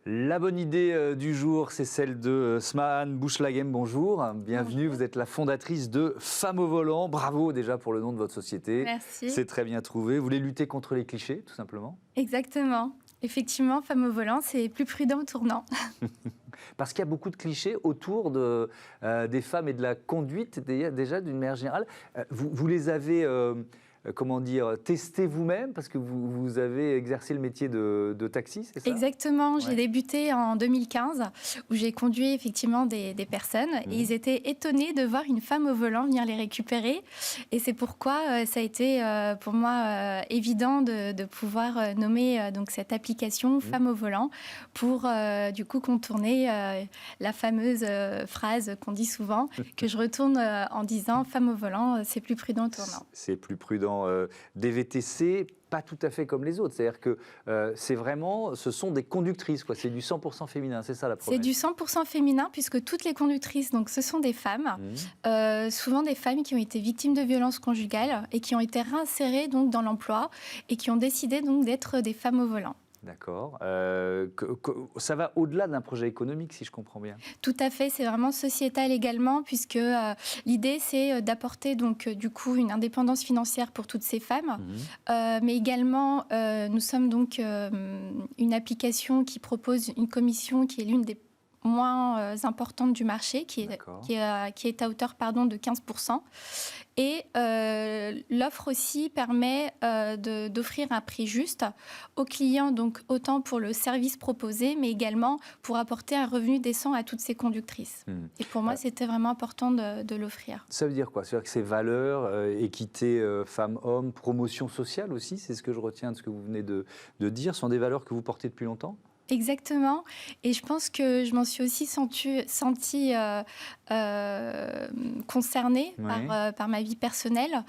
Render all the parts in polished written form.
La bonne idée du jour, c'est celle de Smahan Bouchlaghem. Bonjour, bienvenue. Bonjour. Vous êtes la fondatrice de Femmes au volant. Bravo déjà pour le nom de votre société. Merci. C'est très bien trouvé. Vous voulez lutter contre les clichés, tout simplement? Exactement. Effectivement, femme au volant, c'est plus prudent au tournant. Parce qu'il y a beaucoup de clichés autour des femmes et de la conduite, déjà d'une manière générale. Vous les avez, testés vous-même, parce que vous avez exercé le métier de taxi, c'est ça? Exactement. Ouais. J'ai débuté en 2015, où j'ai conduit effectivement des personnes. Et ils étaient étonnés de voir une femme au volant venir les récupérer. Et c'est pourquoi ça a été pour moi évident de pouvoir nommer donc cette application Femme au volant pour du coup contourner la fameuse phrase qu'on dit souvent, que je retourne en disant Femme au volant, c'est plus prudent au tournant. C'est plus prudent. Des VTC, pas tout à fait comme les autres. C'est-à-dire que ce sont des conductrices, quoi. C'est du 100% féminin, c'est ça la promesse? C'est du 100% féminin, puisque toutes les conductrices, donc, ce sont des femmes, souvent des femmes qui ont été victimes de violences conjugales et qui ont été réinsérées donc, dans l'emploi et qui ont décidé donc, d'être des femmes au volant. D'accord. Ça va au-delà d'un projet économique, si je comprends bien. Tout à fait, c'est vraiment sociétal également, puisque l'idée, c'est d'apporter donc du coup une indépendance financière pour toutes ces femmes, mais également nous sommes donc une application qui propose une commission qui est l'une des moins importante du marché, qui est à hauteur de 15%. Et l'offre aussi permet d'offrir un prix juste aux clients, donc autant pour le service proposé, mais également pour apporter un revenu décent à toutes ces conductrices. Et pour moi, c'était vraiment important de l'offrir. Ça veut dire quoi? C'est-à-dire que ces valeurs, équité femmes-hommes, promotion sociale aussi, c'est ce que je retiens de ce que vous venez de dire, sont des valeurs que vous portez depuis longtemps? Exactement. Et je pense que je m'en suis aussi sentie concernée par ma vie personnelle,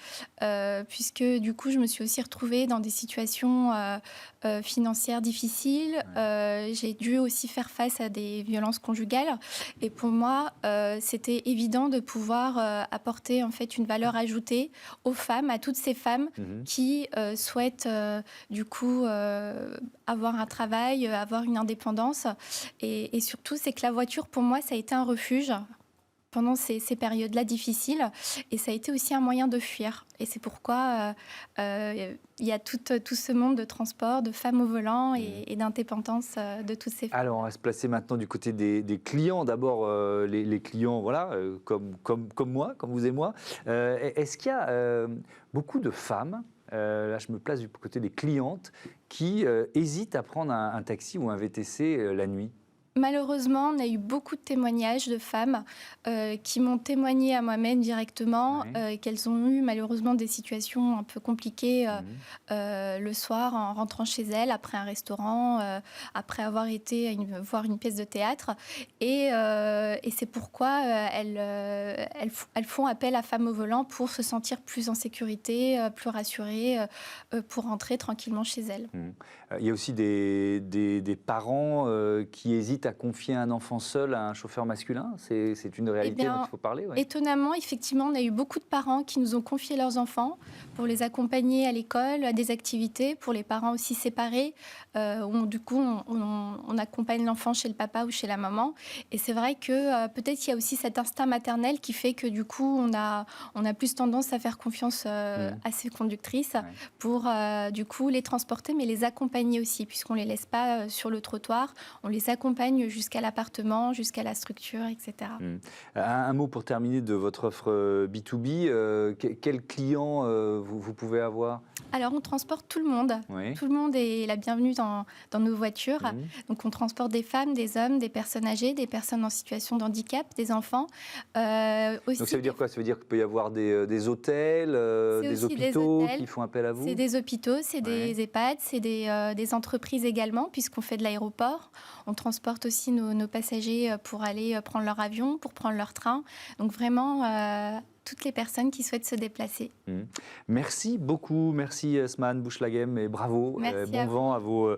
puisque du coup, je me suis aussi retrouvée dans des situations financières difficiles. J'ai dû aussi faire face à des violences conjugales. Et pour moi, c'était évident de pouvoir apporter en fait une valeur ajoutée aux femmes, à toutes ces femmes qui souhaitent du coup avoir un travail, avoir une indépendance. Et surtout, c'est que la voiture, pour moi, ça a été un refuge pendant ces périodes-là difficiles. Et ça a été aussi un moyen de fuir. Et c'est pourquoi il y a tout ce monde de transport, de femmes au volant et d'indépendance de toutes ces femmes. Alors, on va se placer maintenant du côté des clients. D'abord, les clients, voilà, comme moi, comme vous et moi. Est-ce qu'il y a beaucoup de femmes, là je me place du côté des clientes, qui hésitent à prendre un taxi ou un VTC la nuit? Malheureusement, on a eu beaucoup de témoignages de femmes qui m'ont témoigné à moi-même directement qu'elles ont eu malheureusement des situations un peu compliquées le soir en rentrant chez elles, après un restaurant, après avoir été voir une pièce de théâtre. Et c'est pourquoi elles font appel à Femmes au volant pour se sentir plus en sécurité, plus rassurées, pour rentrer tranquillement chez elles. Il y a aussi des parents qui hésitent à confier un enfant seul à un chauffeur masculin. C'est une réalité dont il faut parler. Étonnamment, effectivement, on a eu beaucoup de parents qui nous ont confié leurs enfants pour les accompagner à l'école, à des activités, pour les parents aussi séparés, où du coup on accompagne l'enfant chez le papa ou chez la maman. Et c'est vrai que peut-être qu'il y a aussi cet instinct maternel qui fait que du coup on a plus tendance à faire confiance à ces conductrices pour du coup les transporter, mais les accompagner aussi, puisqu'on ne les laisse pas sur le trottoir, on les accompagne jusqu'à l'appartement, jusqu'à la structure, etc. Un mot pour terminer de votre offre B2B. Quels clients vous pouvez avoir? Alors, on transporte tout le monde. Tout le monde est la bienvenue dans nos voitures. Donc, on transporte des femmes, des hommes, des personnes âgées, des personnes en situation de handicap, des enfants. Aussi, donc, ça veut dire quoi? Ça veut dire qu'il peut y avoir des hôtels, des hôpitaux qui font appel à vous? C'est des hôpitaux, c'est des EHPAD, c'est des entreprises également, puisqu'on fait de l'aéroport. On transporte aussi nos passagers pour aller prendre leur avion, pour prendre leur train. Donc, vraiment toutes les personnes qui souhaitent se déplacer. Merci beaucoup, merci Esmane Bouchlaghem et bravo, bon vent à vos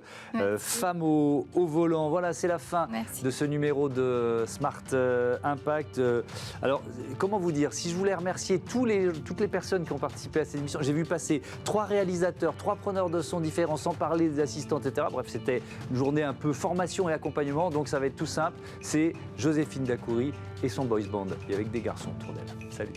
femmes au volant. Voilà, c'est la fin de ce numéro de Smart Impact. Alors, comment vous dire, si je voulais remercier toutes les personnes qui ont participé à cette émission, j'ai vu passer 3 réalisateurs, 3 preneurs de son différents, sans parler des assistants, etc. Bref, c'était une journée un peu formation et accompagnement, donc ça va être tout simple. C'est Joséphine Dacoury et son boys band, et avec des garçons autour d'elle. Salut.